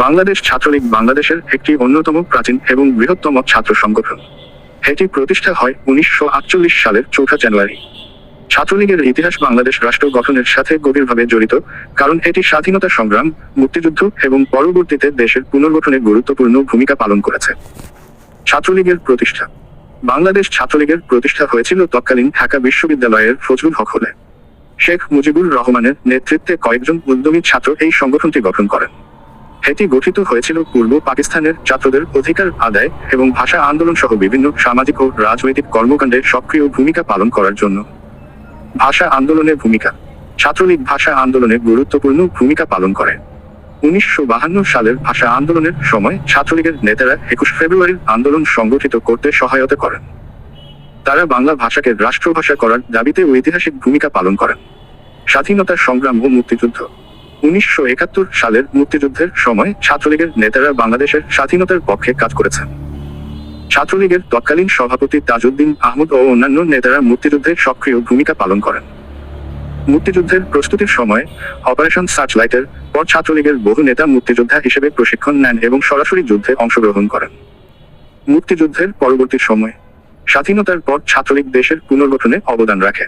বাংলাদেশ ছাত্রলীগ বাংলাদেশের একটি অন্যতম প্রাচীন এবং বৃহত্তম ছাত্র সংগঠন। এটি প্রতিষ্ঠা হয় 1948 সালের 4 জানুয়ারি। ছাত্রলীগের ইতিহাস বাংলাদেশ রাষ্ট্র গঠনের সাথে গভীরভাবে জড়িত, কারণ এটি স্বাধীনতা সংগ্রাম, মুক্তিযুদ্ধ এবং পরবর্তীতে দেশের পুনর্গঠনে গুরুত্বপূর্ণ ভূমিকা পালন করেছে। ছাত্রলীগের প্রতিষ্ঠা। বাংলাদেশ ছাত্রলীগের প্রতিষ্ঠা হয়েছিল তৎকালীন ঢাকা বিশ্ববিদ্যালয়ের ফজলুল হক হলে। শেখ মুজিবুর রহমানের নেতৃত্বে কয়েকজন উদ্যমী ছাত্র এই সংগঠনটি গঠন করেন। এটি গঠিত হয়েছিল পূর্ব পাকিস্তানের ছাত্রদের অধিকার আদায় এবং ভাষা আন্দোলন সহ বিভিন্ন সামাজিক ও রাজনৈতিক কর্মকাণ্ডে সক্রিয় ভূমিকা পালন করার জন্য। ভাষা আন্দোলনের ভূমিকা। ছাত্রলীগ ভাষা আন্দোলনে গুরুত্বপূর্ণ ভূমিকা পালন করে। 1952 সালের ভাষা আন্দোলনের সময় ছাত্রলীগের নেতারা 21 ফেব্রুয়ারির আন্দোলন সংগঠিত করতে সহায়তা করেন। তারা বাংলা ভাষাকে রাষ্ট্রভাষা করার দাবিতে ঐতিহাসিক ভূমিকা পালন করেন। স্বাধীনতা সংগ্রাম ও মুক্তিযুদ্ধ। 1971 সালের মুক্তিযুদ্ধের সময় ছাত্রলীগের নেতারা বাংলাদেশের স্বাধীনতার পক্ষে কাজ করেছেন। ছাত্রলীগের তৎকালীন সভাপতি তাজউদ্দীন আহমদ ও অন্যান্য নেতারা মুক্তিযুদ্ধে সক্রিয় ভূমিকা পালন করেন। মুক্তিযুদ্ধের প্রস্তুতির সময় অপারেশন সার্চলাইটের পর ছাত্রলীগের বহু নেতা মুক্তিযোদ্ধা হিসেবে প্রশিক্ষণ নেন এবং সরাসরি যুদ্ধে অংশগ্রহণ করেন। মুক্তিযুদ্ধের পরবর্তী সময়। স্বাধীনতার পর ছাত্রলীগ দেশের পুনর্গঠনে অবদান রাখে।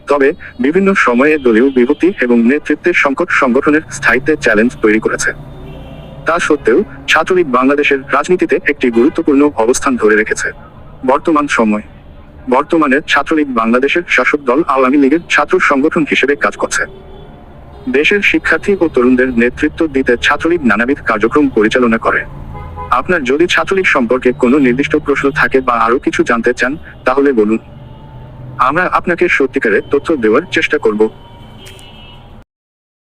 তবে বিভিন্ন সময়ে দলীয় বিভক্তি এবং নেতৃত্বের সংকট সংগঠনের স্থায়িত্বে চ্যালেঞ্জ তৈরি করেছে। তা সত্ত্বেও ছাত্রলীগ বাংলাদেশের রাজনীতিতে একটি গুরুত্বপূর্ণ অবস্থান ধরে রেখেছে। বর্তমান সময়। বর্তমানে ছাত্রলীগ বাংলাদেশের শাসক দল আওয়ামী লীগের ছাত্র সংগঠন হিসেবে কাজ করছে। দেশের শিক্ষার্থী ও তরুণদের নেতৃত্ব দিতে ছাত্রলীগ নানাবিধ কার্যক্রম পরিচালনা করে। আপনার যদি ছাত্রলীগ সম্পর্কে কোনো নির্দিষ্ট প্রশ্ন থাকে বা আরো কিছু জানতে চান, তাহলে বলুন। আমরা আপনাকে সত্যিকারের তথ্য দেওয়ার চেষ্টা করব।